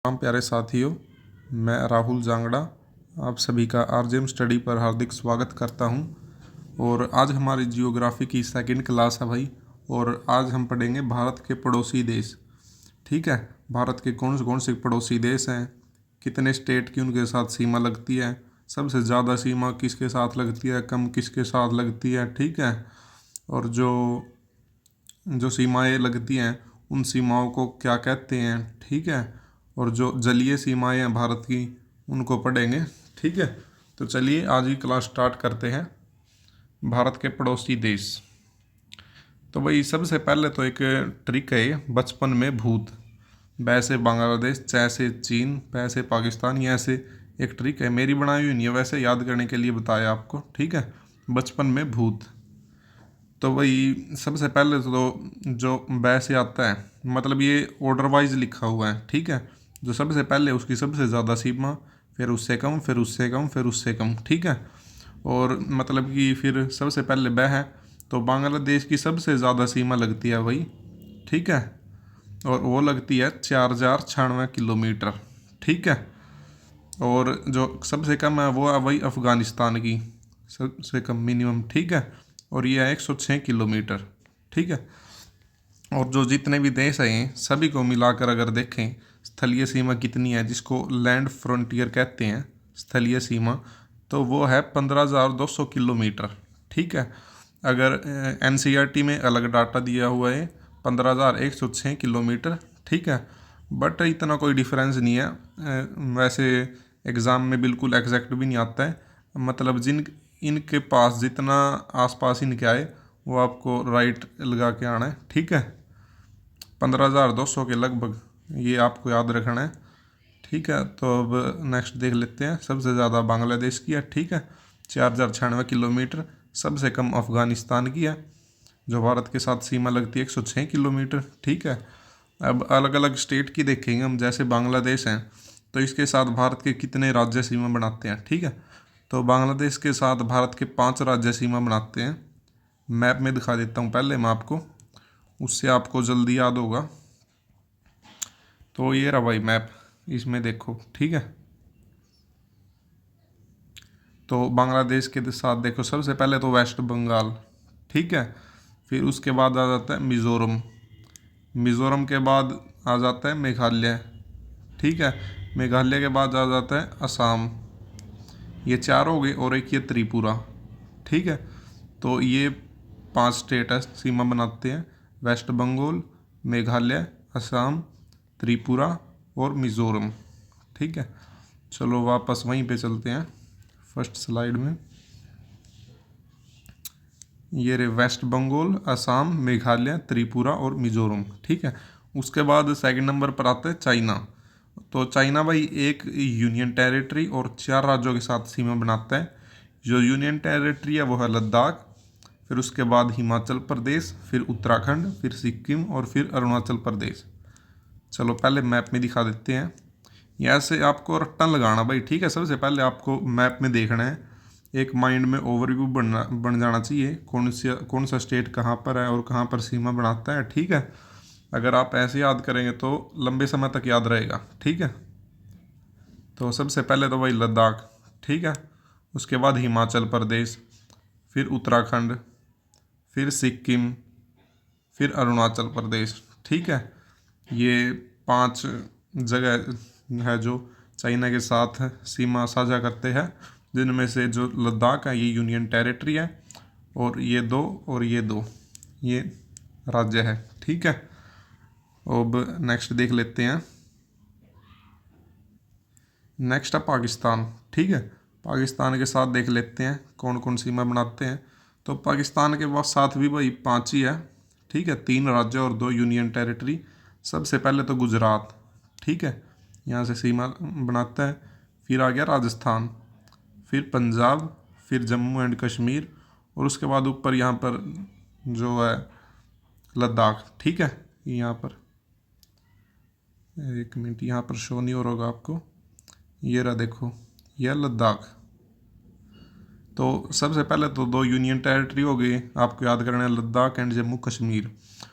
प्यारे साथियों, मैं राहुल जांगड़ा आप सभी का आरजेएम स्टडी पर हार्दिक स्वागत करता हूं। और आज हमारी जियोग्राफी की सेकंड क्लास है भाई। और आज हम पढ़ेंगे भारत के पड़ोसी देश। ठीक है, भारत के कौन से पड़ोसी देश हैं, कितने स्टेट की उनके साथ सीमा लगती है, सबसे ज़्यादा सीमा किसके साथ लगती है, कम किसके साथ लगती है। ठीक है, और जो जो सीमाएं लगती हैं उन सीमाओं को क्या कहते हैं। ठीक है, और जो जलीय सीमाएं हैं भारत की उनको पढ़ेंगे। ठीक है, तो चलिए आज की क्लास स्टार्ट करते हैं। भारत के पड़ोसी देश। तो भाई सबसे पहले तो एक ट्रिक है, बचपन में भूत। ब से बांग्लादेश, च से चीन, प से पाकिस्तान। ये ऐसे एक ट्रिक है, मेरी बनाई हुई नहीं है, वैसे याद करने के लिए बताया आपको। ठीक है, बचपन में भूत। तो वही सबसे पहले तो जो बै से आता है, मतलब ये ऑर्डर वाइज लिखा हुआ है। ठीक है, जो सबसे पहले उसकी सबसे ज़्यादा सीमा, फिर उससे कम, फिर उससे कम, फिर उससे कम। ठीक है, और मतलब कि फिर सबसे पहले बै है तो बांग्लादेश की सबसे ज़्यादा सीमा लगती है वही। ठीक है, और वो लगती है 4096 किलोमीटर। ठीक है, और जो सबसे कम है वो है वही अफ़गानिस्तान की सबसे कम मिनिमम। ठीक है, और ये है 106 किलोमीटर। ठीक है, और जो जितने भी देश हैं सभी को मिलाकर अगर देखें स्थलीय सीमा कितनी है, जिसको लैंड फ्रंटियर कहते हैं, स्थलीय सीमा, तो वो है 15,200 किलोमीटर। ठीक है, अगर एनसीईआरटी में अलग डाटा दिया हुआ है 15,106 किलोमीटर। ठीक है, बट इतना कोई डिफरेंस नहीं है। वैसे एग्ज़ाम में बिल्कुल एग्जैक्ट भी नहीं आता है, मतलब जिन इनके पास जितना आसपास इनके आए वो आपको राइट लगा के आना है। ठीक है, 15,200 के लगभग, ये आपको याद रखना है। ठीक है, तो अब नेक्स्ट देख लेते हैं। सबसे ज़्यादा बांग्लादेश की है। ठीक है, 4,096 किलोमीटर। सबसे कम अफ़गानिस्तान की है, जो भारत के साथ सीमा लगती है 106 किलोमीटर। ठीक है, अब अलग अलग स्टेट की देखेंगे हम। जैसे बांग्लादेश हैं तो इसके साथ भारत के कितने राज्य सीमा बनाते हैं। ठीक है, तो बांग्लादेश के साथ भारत के 5 राज्य सीमा बनाते हैं। मैप में दिखा देता हूँ पहले मैं आपको, उससे आपको जल्दी याद होगा। तो ये रहा भाई मैप, इसमें देखो। ठीक है, तो बांग्लादेश के साथ देखो सबसे पहले तो वेस्ट बंगाल। ठीक है, फिर उसके बाद आ जाता है मिज़ोरम। मिज़ोरम के बाद आ जाता है मेघालय। ठीक है, मेघालय के बाद आ जाता है असम। ये 4 हो गए, और एक ये त्रिपुरा। ठीक है, तो ये 5 स्टेट है सीमा बनाते हैं, वेस्ट बंगाल, मेघालय, असम, त्रिपुरा और मिज़ोरम। ठीक है, चलो वापस वहीं पे चलते हैं फर्स्ट स्लाइड में। ये रे वेस्ट बंगाल, असम, मेघालय, त्रिपुरा और मिज़ोरम। ठीक है, उसके बाद सेकंड नंबर पर आता है चाइना। तो चाइना भाई एक यूनियन टेरिटरी और 4 राज्यों के साथ सीमा बनाता है। जो यूनियन टेरिटरी है वो है लद्दाख, फिर उसके बाद हिमाचल प्रदेश, फिर उत्तराखंड, फिर सिक्किम और फिर अरुणाचल प्रदेश। चलो पहले मैप में दिखा देते हैं। यहाँ से आपको रट्टा लगाना भाई। ठीक है, सबसे पहले आपको मैप में देखना है, एक माइंड में ओवरव्यू बन जाना चाहिए, कौन सा स्टेट कहाँ पर है और कहाँ पर सीमा बनाता है। ठीक है, अगर आप ऐसे याद करेंगे तो लंबे समय तक याद रहेगा। ठीक है, तो सबसे पहले तो भाई लद्दाख। ठीक है, उसके बाद हिमाचल प्रदेश, फिर उत्तराखंड, फिर सिक्किम, फिर अरुणाचल प्रदेश। ठीक है, ये 5 जगह है जो चाइना के साथ सीमा साझा करते हैं, जिनमें से जो लद्दाख है ये यूनियन टेरिटरी है, और ये 2 और ये 2 ये राज्य है। ठीक है, अब नेक्स्ट देख लेते हैं। नेक्स्ट है पाकिस्तान। ठीक है, पाकिस्तान के साथ देख लेते हैं कौन कौन सीमा बनाते हैं। तो पाकिस्तान के पास साथ भी भाई 5 ही है। ठीक है, 3 राज्य और 2 यूनियन टेरिटरी। सबसे पहले तो गुजरात। ठीक है, यहाँ से सीमा बनाता है। फिर आ गया राजस्थान, फिर पंजाब, फिर जम्मू एंड कश्मीर, और उसके बाद ऊपर यहाँ पर जो है लद्दाख। ठीक है, यहाँ पर एक मिनट, यहाँ पर शो नहीं हो रहा होगा आपको, ये रहा देखो, यह लद्दाख। तो सबसे पहले तो 2 यूनियन टेरिटरी हो गई, आपको याद करना है लद्दाख एंड जम्मू कश्मीर,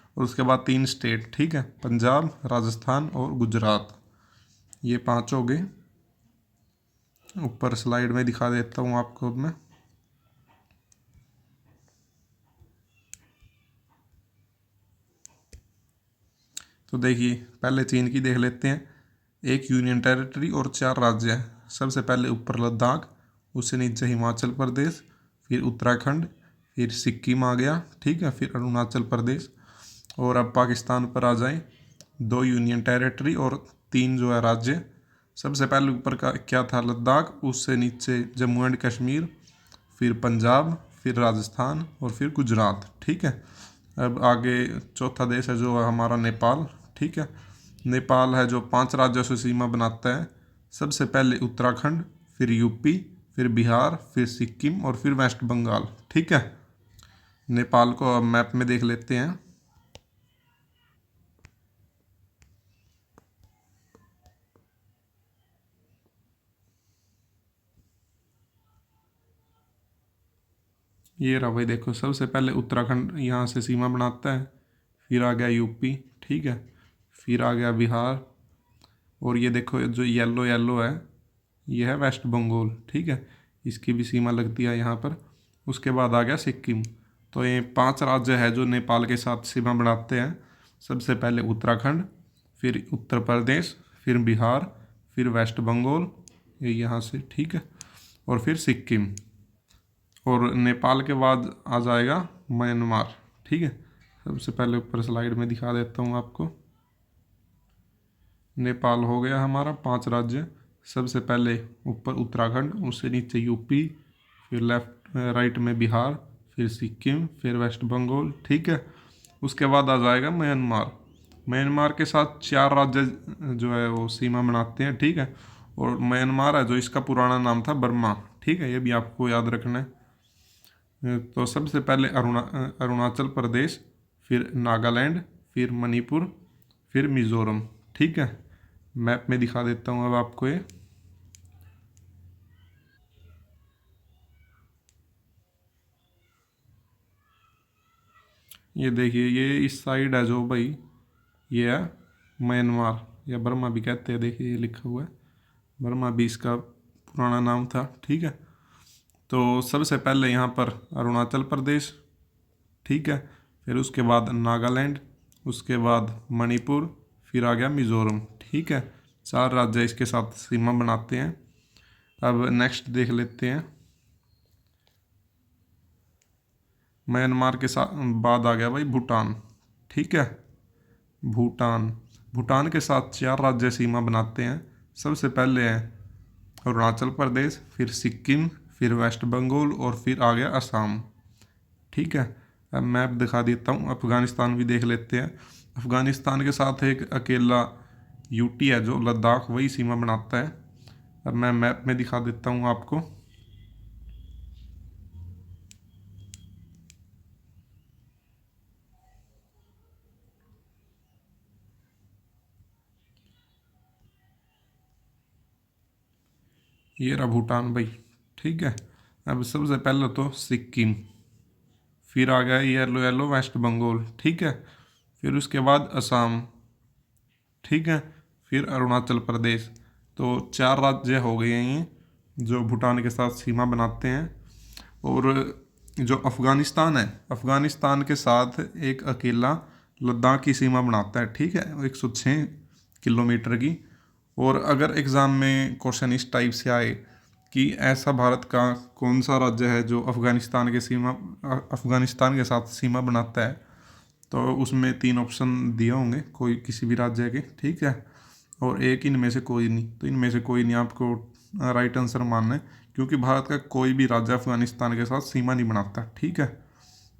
और उसके बाद 3 स्टेट। ठीक है, पंजाब, राजस्थान और गुजरात। ये 5 हो गए। ऊपर स्लाइड में दिखा देता हूँ आपको अब मैं। तो देखिए पहले चीन की देख लेते हैं। एक यूनियन टेरिटरी और 4 राज्य हैं। सबसे पहले ऊपर लद्दाख, उससे नीचे हिमाचल प्रदेश, फिर उत्तराखंड, फिर सिक्किम आ गया, ठीक है, फिर अरुणाचल प्रदेश। और अब पाकिस्तान पर आ जाए, 2 यूनियन टेरिटरी और 3 जो है राज्य। सबसे पहले ऊपर का क्या था, लद्दाख, उससे नीचे जम्मू एंड कश्मीर, फिर पंजाब, फिर राजस्थान और फिर गुजरात, ठीक है। अब आगे चौथा देश है जो है हमारा नेपाल, ठीक है। नेपाल है जो 5 राज्यों से सीमा बनाता है। सबसे पहले उत्तराखंड, फिर यूपी, फिर बिहार, फिर सिक्किम और फिर वेस्ट बंगाल, ठीक है। नेपाल को अब मैप में देख लेते हैं। ये रहा भाई, देखो सबसे पहले उत्तराखंड यहाँ से सीमा बनाता है, फिर आ गया यूपी, ठीक है, फिर आ गया बिहार, और ये देखो जो येलो येलो है ये है वेस्ट बंगाल, ठीक है, इसकी भी सीमा लगती है यहाँ पर। उसके बाद आ गया सिक्किम। तो ये 5 राज्य है जो नेपाल के साथ सीमा बनाते हैं। सबसे पहले उत्तराखंड, फिर उत्तर प्रदेश, फिर बिहार, फिर वेस्ट बंगाल, ये यहाँ से, ठीक है, और फिर सिक्किम। और नेपाल के बाद आ जाएगा म्यांमार, ठीक है। सबसे पहले ऊपर स्लाइड में दिखा देता हूँ आपको। नेपाल हो गया हमारा 5 राज्य। सबसे पहले ऊपर उत्तराखंड, उससे नीचे यूपी, फिर लेफ्ट राइट में बिहार, फिर सिक्किम, फिर वेस्ट बंगाल, ठीक है। उसके बाद आ जाएगा म्यांमार। म्यांमार के साथ 4 राज्य जो है वो सीमा बनाते हैं, ठीक है। और म्यांमार है जो इसका पुराना नाम था बर्मा, ठीक है, ये भी आपको याद रखना है। तो सबसे पहले अरुणाचल प्रदेश, फिर नागालैंड, फिर मणिपुर, फिर मिज़ोरम, ठीक है। मैप में दिखा देता हूँ अब आपको ये देखिए, ये इस साइड है जो भाई, ये है म्यांमार या बर्मा भी कहते हैं। देखिए ये लिखा हुआ है, बर्मा भी इसका पुराना नाम था, ठीक है। तो सबसे पहले यहाँ पर अरुणाचल प्रदेश, ठीक है, फिर उसके बाद नागालैंड, उसके बाद मणिपुर, फिर आ गया मिज़ोरम, ठीक है। 4 राज्य इसके साथ सीमा बनाते हैं। अब नेक्स्ट देख लेते हैं। म्यांमार के साथ बाद आ गया भाई भूटान, ठीक है। भूटान, भूटान के साथ 4 राज्य सीमा बनाते हैं। सबसे पहले है अरुणाचल प्रदेश, फिर सिक्किम, फिर वेस्ट बंगाल और फिर आ गया असम, ठीक है। अब मैप दिखा देता हूँ। अफ़गानिस्तान भी देख लेते हैं। अफ़गानिस्तान के साथ एक अकेला यूटी है जो लद्दाख, वही सीमा बनाता है। अब मैं मैप में दिखा देता हूँ आपको। ये रहा भूटान भाई, ठीक है। अब सबसे पहले तो सिक्किम, फिर आ गया येलो येलो वेस्ट बंगाल, ठीक है, फिर उसके बाद असम, ठीक है, फिर अरुणाचल प्रदेश। तो 4 राज्य हो गए हैं ये जो भूटान के साथ सीमा बनाते हैं। और जो अफ़गानिस्तान है, अफ़गानिस्तान के साथ एक अकेला लद्दाख की सीमा बनाता है, ठीक है, 106 किलोमीटर की। और अगर एग्ज़ाम में क्वेश्चन इस टाइप से आए कि ऐसा भारत का कौन सा राज्य है जो अफ़गानिस्तान के साथ सीमा बनाता है, तो उसमें 3 ऑप्शन दिए होंगे कोई किसी भी राज्य के, ठीक है, और एक इनमें से कोई नहीं। तो इनमें से कोई नहीं आपको राइट आंसर मानना है, क्योंकि भारत का कोई भी राज्य अफ़गानिस्तान के साथ सीमा नहीं बनाता, ठीक है।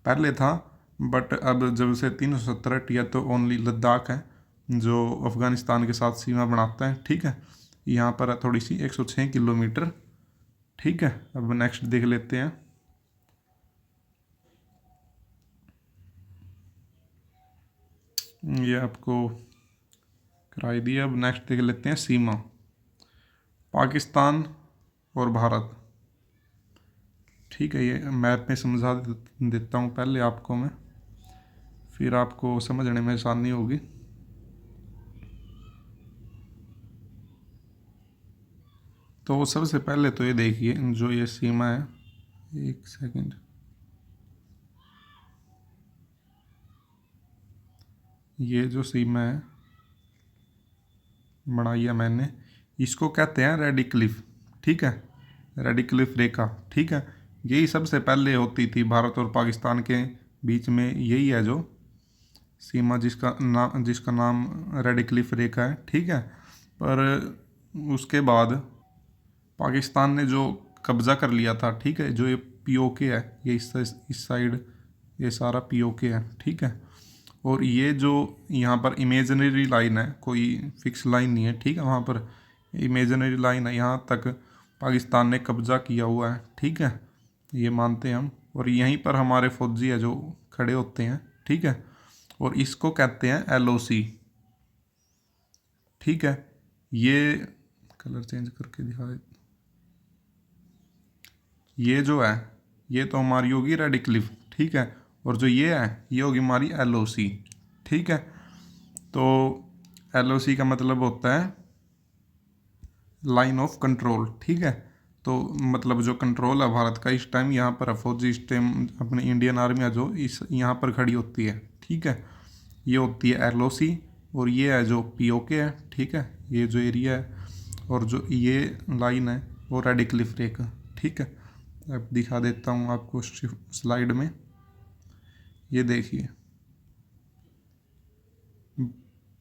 पहले था, बट अब जब से 370 हटिया तो ओनली लद्दाख है जो अफ़गानिस्तान के साथ सीमा बनाता है, ठीक है। यहाँ पर है थोड़ी सी 106 किलोमीटर, ठीक है। अब नेक्स्ट देख लेते हैं। ये आपको कराई दिया। अब नेक्स्ट देख लेते हैं सीमा पाकिस्तान और भारत, ठीक है। ये मैप में समझा देता हूँ पहले आपको मैं, फिर आपको समझने में आसानी होगी। तो सबसे पहले तो ये देखिए जो ये सीमा है, एक सेकंड, ये जो सीमा है बनाई है मैंने, इसको कहते हैं रेडिक्लिफ। ठीक है, रेडिक्लिफ रेखा। ठीक है, यही सबसे पहले होती थी भारत और पाकिस्तान के बीच में, यही है जो सीमा जिसका नाम रेडिक्लिफ रेखा है। ठीक है, पर उसके बाद पाकिस्तान ने जो कब्ज़ा कर लिया था, ठीक है, जो ये पीओके है, ये इस साइड ये सारा पीओके है। ठीक है, और ये जो यहाँ पर इमेजिनरी लाइन है, कोई फिक्स लाइन नहीं है। ठीक है, वहाँ पर इमेजिनरी लाइन है, यहाँ तक पाकिस्तान ने कब्ज़ा किया हुआ है। ठीक है, ये मानते हैं हम, और यहीं पर हमारे फौजी है जो खड़े होते हैं। ठीक है, और इसको कहते हैं एलओसी। ठीक है, ये कलर चेंज करके दिखा दे, ये जो है ये तो हमारी होगी रेडिक्लिफ। ठीक है, और जो ये है ये होगी हमारी एलओसी। ठीक है, तो एलओसी का मतलब होता है लाइन ऑफ कंट्रोल। ठीक है, तो मतलब जो कंट्रोल है भारत का इस टाइम यहाँ पर फौजी इस टाइम अपनी इंडियन आर्मी है जो इस यहाँ पर खड़ी होती है। ठीक है, ये होती है एलओसी, और ये है जो पीओके है। ठीक है, ये जो एरिया है, और जो ये लाइन है वो रेडिक्लिफ रेखा। ठीक है, अब दिखा देता हूँ आपको स्लाइड में, ये देखिए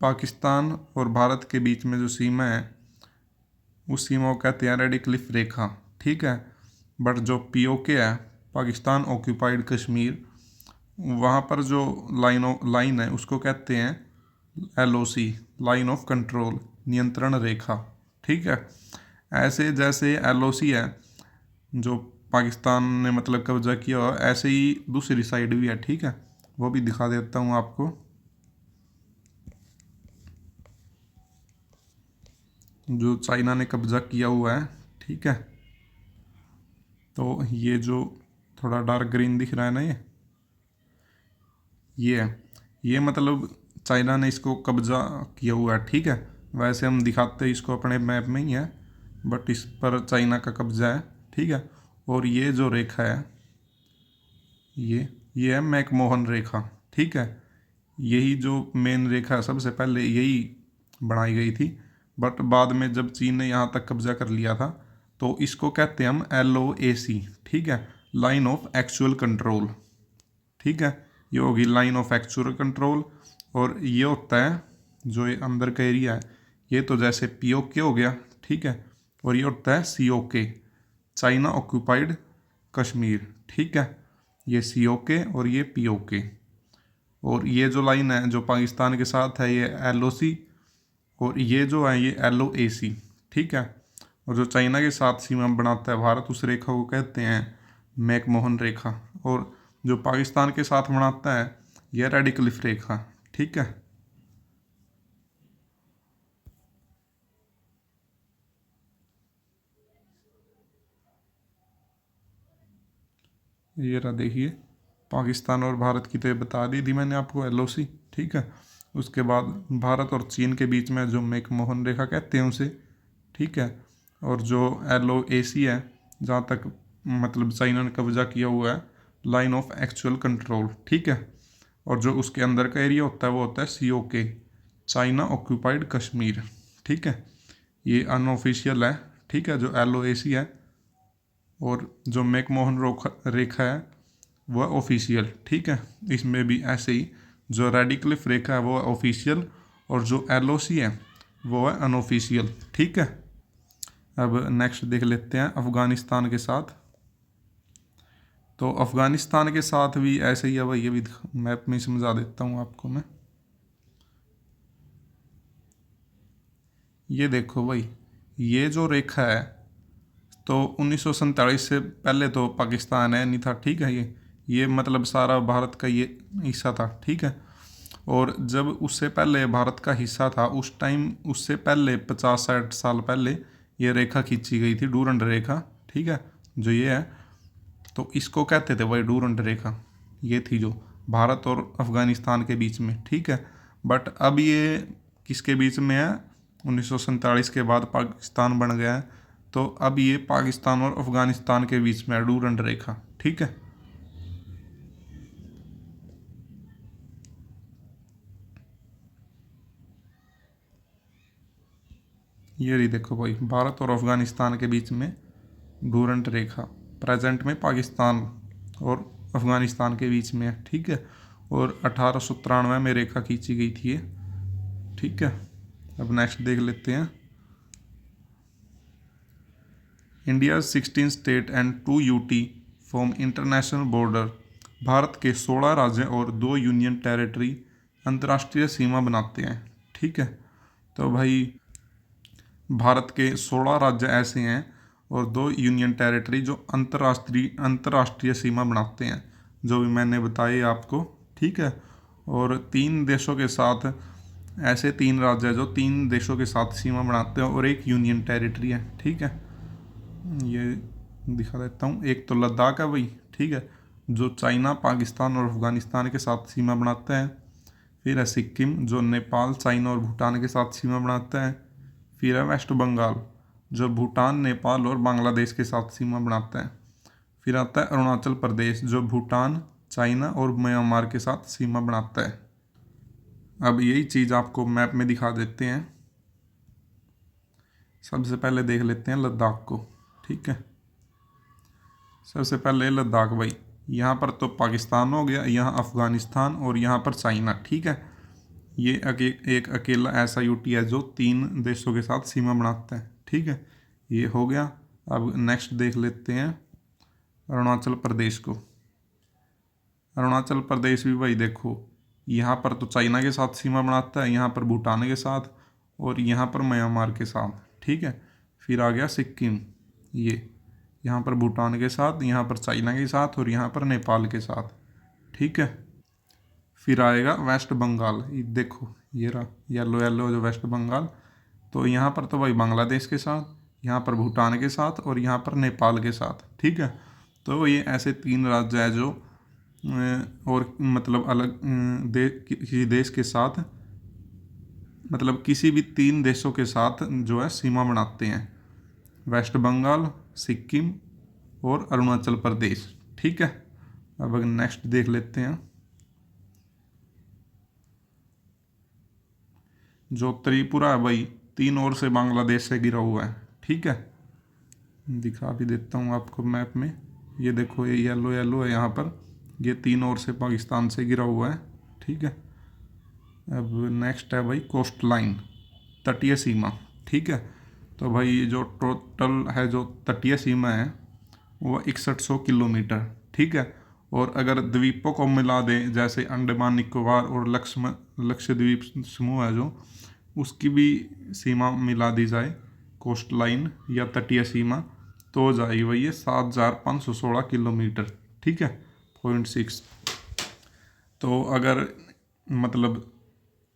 पाकिस्तान और भारत के बीच में जो सीमा है उस सीमा को कहते हैं रेडिक्लिफ रेखा। ठीक है, बट जो पीओके है, पाकिस्तान ऑक्यूपाइड कश्मीर, वहाँ पर जो लाइन है उसको कहते हैं एलओसी, लाइन ऑफ कंट्रोल, नियंत्रण रेखा। ठीक है, ऐसे जैसे एलओसी है जो पाकिस्तान ने मतलब कब्जा किया हुआ, ऐसे ही दूसरी साइड भी है। ठीक है, वो भी दिखा देता हूँ आपको, जो चाइना ने कब्जा किया हुआ है। ठीक है, तो ये जो थोड़ा डार्क ग्रीन दिख रहा है ना, ये है, ये मतलब चाइना ने इसको कब्जा किया हुआ है। ठीक है, वैसे हम दिखाते हैं इसको अपने मैप में ही है, बट इस पर चाइना का कब्जा है। ठीक है, और ये जो रेखा है ये है मैकमोहन रेखा। ठीक है, यही जो मेन रेखा है सबसे पहले यही बनाई गई थी, बट बाद में जब चीन ने यहाँ तक कब्जा कर लिया था तो इसको कहते हैं हम LOAC। ठीक है, लाइन ऑफ एक्चुअल कंट्रोल। ठीक है, ये होगी लाइन ऑफ एक्चुअल कंट्रोल, और ये होता है जो ये अंदर का एरिया है, ये तो जैसे POK हो गया। ठीक है, और ये होता है COK, चाइना ऑक्यूपाइड कश्मीर। ठीक है, ये COK और ये POK, और ये जो लाइन है जो पाकिस्तान के साथ है ये LOC, और ये जो है ये LOAC। ठीक है, और जो चाइना के साथ सीमा बनाता है भारत, उस रेखा को कहते हैं मैकमोहन रेखा, और जो पाकिस्तान के साथ बनाता है यह रेडिक्लिफ रेखा। ठीक है, ये रहा देखिए, पाकिस्तान और भारत की तो ये बता दी थी मैंने आपको LOC। ठीक है, उसके बाद भारत और चीन के बीच में जो मैकमोहन रेखा कहते हैं उसे। ठीक है, और जो LOAC है जहाँ तक मतलब चाइना ने कब्जा किया हुआ है, लाइन ऑफ एक्चुअल कंट्रोल। ठीक है, और जो उसके अंदर का एरिया होता है वो होता है COK, चाइना ऑक्यूपाइड कश्मीर। ठीक है, ये अनऑफिशियल है। ठीक है, जो LOAC है, और जो मैकमोहन रेखा है वह ऑफिशियल। ठीक है, इसमें भी ऐसे ही जो रेडिक्लिफ रेखा है वो ऑफिशियल, और जो LOC है वो है अनऑफिशियल। ठीक है, अब नेक्स्ट देख लेते हैं अफ़गानिस्तान के साथ। तो अफ़गानिस्तान के साथ भी ऐसे ही है भाई, ये भी मैप में समझा देता हूँ आपको मैं। ये देखो भाई, ये जो रेखा है तो 1947 से पहले तो पाकिस्तान है नहीं था। ठीक है, ये मतलब सारा भारत का ये हिस्सा था। ठीक है, और जब उससे पहले भारत का हिस्सा था उस टाइम, उससे पहले 50-60 साल पहले ये रेखा खींची गई थी, डूरंड रेखा। ठीक है, जो ये है तो इसको कहते थे भाई डूरंड रेखा, ये थी जो भारत और अफ़गानिस्तान के बीच में। ठीक है, बट अब ये किसके बीच में है, 1947 के बाद पाकिस्तान बन गया है तो अब ये पाकिस्तान और अफगानिस्तान के बीच में है डूरंड रेखा। ठीक है, ये रही देखो भाई, भारत और अफगानिस्तान के बीच में डूरंड रेखा प्रेजेंट में पाकिस्तान और अफगानिस्तान के बीच में है। ठीक है, और 1893 में रेखा खींची गई थी ये। ठीक है, अब नेक्स्ट देख लेते हैं। India 16 state and 2 UT form international border. Bharat के 16 राज्य और 2 यूनियन टेरिटरी अंतर्राष्ट्रीय सीमा बनाते हैं। ठीक है, तो भाई भारत के 16 राज्य ऐसे हैं और 2 यूनियन टेरिटरी जो अंतर्राष्ट्रीय सीमा बनाते हैं, जो भी मैंने बताए आपको। ठीक है, और 3 देशों के साथ, ऐसे 3 राज्य हैं जो 3 देशों के साथ सीमा बनाते हैं और एक यूनियन टेरिटरी है। ठीक है, ये दिखा देता हूँ। एक तो लद्दाख है भाई। ठीक है, जो चाइना, पाकिस्तान और अफगानिस्तान के साथ सीमा बनाता है। फिर है सिक्किम, जो नेपाल, चाइना और भूटान के साथ सीमा बनाता है। फिर है वेस्ट बंगाल, जो भूटान, नेपाल और बांग्लादेश के साथ सीमा बनाता है। फिर आता है अरुणाचल प्रदेश, जो भूटान, चाइना और म्यांमार के साथ सीमा बनाता है। अब यही चीज़ आपको मैप में दिखा देते हैं। सबसे पहले देख लेते हैं लद्दाख को। ठीक है, सबसे पहले लद्दाख भाई, यहाँ पर तो पाकिस्तान हो गया, यहाँ अफगानिस्तान और यहाँ पर चाइना। ठीक है, ये एक अकेला ऐसा यूटी है जो 3 देशों के साथ सीमा बनाता है। ठीक है, ये हो गया। अब नेक्स्ट देख लेते हैं अरुणाचल प्रदेश को। अरुणाचल प्रदेश भी भाई देखो, यहाँ पर तो चाइना के साथ सीमा बनाता है, यहाँ पर भूटान के साथ और यहाँ पर म्यांमार के साथ। ठीक है, फिर आ गया सिक्किम, ये यहाँ पर भूटान के साथ, यहाँ पर चाइना के साथ और यहाँ पर नेपाल के साथ। ठीक है, फिर आएगा वेस्ट बंगाल, ये देखो ये रहा येलो येलो जो वेस्ट बंगाल। तो यहाँ पर तो भाई बांग्लादेश के साथ, यहाँ पर भूटान के साथ और यहाँ पर नेपाल के साथ। ठीक है, तो ये ऐसे 3 राज्य है जो और मतलब अलग किसी देश के साथ, मतलब किसी भी 3 देशों के साथ जो है सीमा बनाते हैं। वेस्ट बंगाल, सिक्किम और अरुणाचल प्रदेश। ठीक है, अब नेक्स्ट देख लेते हैं। जो त्रिपुरा है भाई, 3 ओर से बांग्लादेश से घिरा हुआ है। ठीक है, दिखा भी देता हूँ आपको मैप में। ये देखो, ये येलो येलो है यहाँ पर, ये 3 ओर से पाकिस्तान से घिरा हुआ है। ठीक है, अब नेक्स्ट है भाई कोस्ट लाइन, तटीय सीमा। ठीक है, तो भाई ये जो टोटल है जो तटीय सीमा है वो 6100 किलोमीटर। ठीक है, और अगर द्वीपों को मिला दें, जैसे अंडमान निकोबार और लक्षद्वीप समूह है जो, उसकी भी सीमा मिला दी जाए, कोस्ट लाइन या तटीय सीमा, तो हो जाएगी भाई ये 7516 किलोमीटर। ठीक है, 0.6। तो अगर मतलब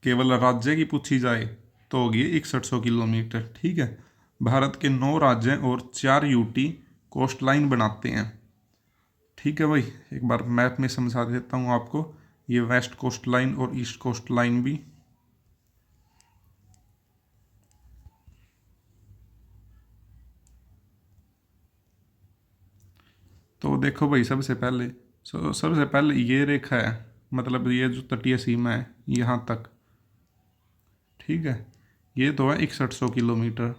केवल राज्य की पूछी जाए तो होगी 6100 किलोमीटर। ठीक है, भारत के 9 राज्य और 4 यूटी कोस्ट लाइन बनाते हैं। ठीक है भाई, एक बार मैप में समझा देता हूँ आपको। ये वेस्ट कोस्ट लाइन और ईस्ट कोस्ट लाइन भी। तो देखो भाई, सबसे पहले ये रेखा है, मतलब ये जो तटीय सीमा है यहाँ तक। ठीक है, ये तो है 6100 किलोमीटर।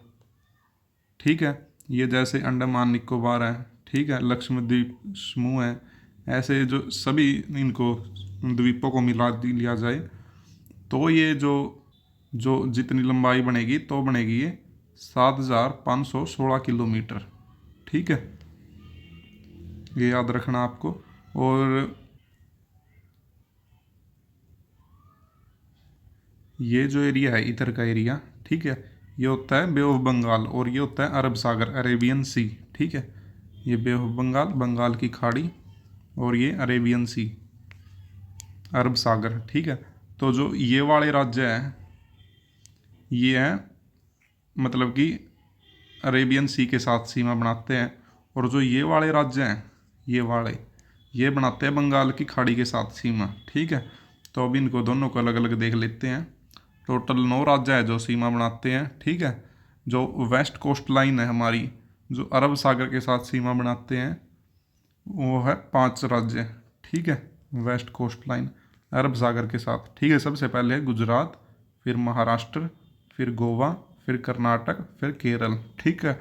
ठीक है, ये जैसे अंडमान निकोबार है, ठीक है, लक्षद्वीप समूह है, ऐसे जो सभी इनको द्वीपों को मिला लिया जाए तो ये जो जो जितनी लंबाई बनेगी तो बनेगी ये 7516 किलोमीटर। ठीक है, ये याद रखना आपको। और ये जो एरिया है, इधर का एरिया, ठीक है, ये होता है बे ऑफ बंगाल और ये होता है अरब सागर, अरेबियन सी। ठीक है, ये बे ऑफ बंगाल, बंगाल की खाड़ी, और ये अरेबियन सी, अरब सागर। ठीक है, तो जो ये वाले राज्य हैं ये हैं मतलब कि अरेबियन सी के साथ सीमा बनाते हैं, और जो ये वाले राज्य हैं ये बनाते हैं बंगाल की खाड़ी के साथ सीमा। ठीक है, तो अब इनको दोनों को अलग अलग देख लेते हैं। टोटल 9 राज्य है जो सीमा बनाते हैं। ठीक है, जो वेस्ट कोस्ट लाइन है हमारी, जो अरब सागर के साथ सीमा बनाते हैं वो है 5 राज्य, ठीक है। वेस्ट कोस्ट लाइन अरब सागर के साथ, ठीक है। सबसे पहले है गुजरात, फिर महाराष्ट्र, फिर गोवा, फिर कर्नाटक, फिर केरल, ठीक है।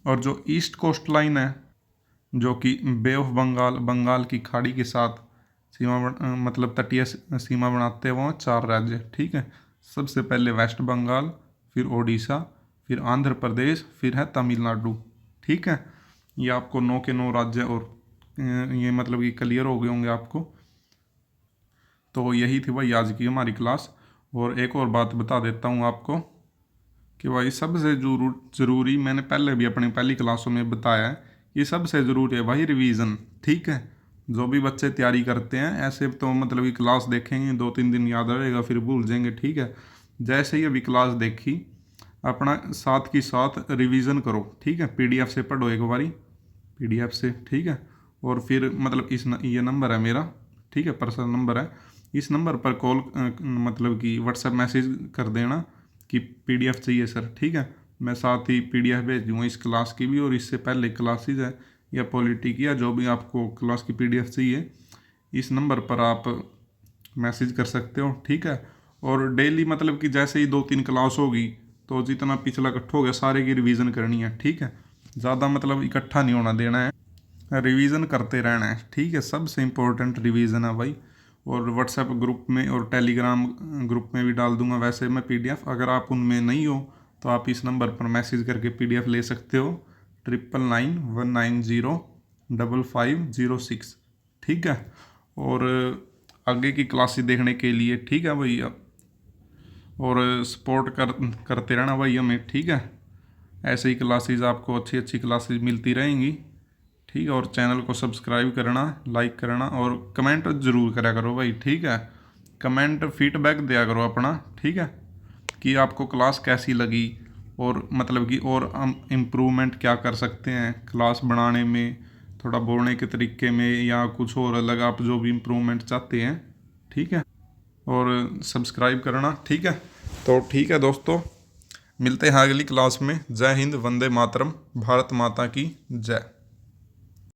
और जो ईस्ट कोस्ट लाइन है जो कि बे ऑफ बंगाल, बंगाल की खाड़ी के साथ मतलब तटीय सीमा बनाते हैं, वो 4 राज्य, ठीक है। सबसे पहले वेस्ट बंगाल, फिर ओडिशा, फिर आंध्र प्रदेश, फिर है तमिलनाडु, ठीक है। ये आपको 9 के 9 राज्य और ये मतलब ये क्लियर हो गए होंगे आपको। तो यही थी भाई आज की हमारी क्लास। और एक और बात बता देता हूँ आपको कि भाई सबसे ज़रूरी, मैंने पहले भी अपनी पहली क्लासों में बताया है, ये सबसे ज़रूरी है भाई रिवीजन, ठीक है। जो भी बच्चे तैयारी करते हैं ऐसे तो मतलब कि क्लास देखेंगे 2-3 दिन याद रहेगा, फिर भूल जाएंगे, ठीक है। जैसे ही अभी क्लास देखी अपना साथ की साथ रिवीजन करो, ठीक है। पीडीएफ से पढ़ो एक बारी, पीडीएफ से, ठीक है। और फिर मतलब ये नंबर है मेरा, ठीक है, पर्सनल नंबर है। इस नंबर पर कॉल मतलब कि व्हाट्सएप मैसेज कर देना कि पीडीएफ चाहिए सर, ठीक है। मैं साथ ही पीडीएफ भेज दूँगा इस क्लास की भी और इससे पहले क्लासेज है या पॉलिटी की या जो भी आपको क्लास की पीडीएफ चाहिए, इस नंबर पर आप मैसेज कर सकते हो, ठीक है। और डेली मतलब कि जैसे ही 2-3 क्लास होगी तो जितना पिछला इकट्ठा हो गया सारे की रिवीजन करनी है, ठीक है। ज़्यादा मतलब इकट्ठा नहीं होना देना है, रिवीजन करते रहना है, ठीक है। सबसे इम्पोर्टेंट रिवीजन है भाई। और व्हाट्सएप ग्रुप में और टेलीग्राम ग्रुप में भी डाल दूंगा वैसे मैं पीडीएफ, अगर आप उनमें नहीं हो तो आप इस नंबर पर मैसेज करके पीडीएफ ले सकते हो, 9991905506, ठीक है। और आगे की क्लासेस देखने के लिए, ठीक है भैया, और सपोर्ट करते रहना भाई हमें, ठीक है। ऐसे ही क्लासेस आपको अच्छी अच्छी क्लासेस मिलती रहेंगी, ठीक है। और चैनल को सब्सक्राइब करना, लाइक करना और कमेंट ज़रूर करा करो भाई, ठीक है। कमेंट फीडबैक दिया करो अपना, ठीक है, कि आपको क्लास कैसी लगी और मतलब कि और हम इम्प्रूवमेंट क्या कर सकते हैं क्लास बनाने में, थोड़ा बोलने के तरीके में या कुछ और अलग आप जो भी इम्प्रूवमेंट चाहते हैं, ठीक है। और सब्सक्राइब करना, ठीक है। तो ठीक है दोस्तों, मिलते हैं अगली क्लास में। जय हिंद, वंदे मातरम, भारत माता की जय।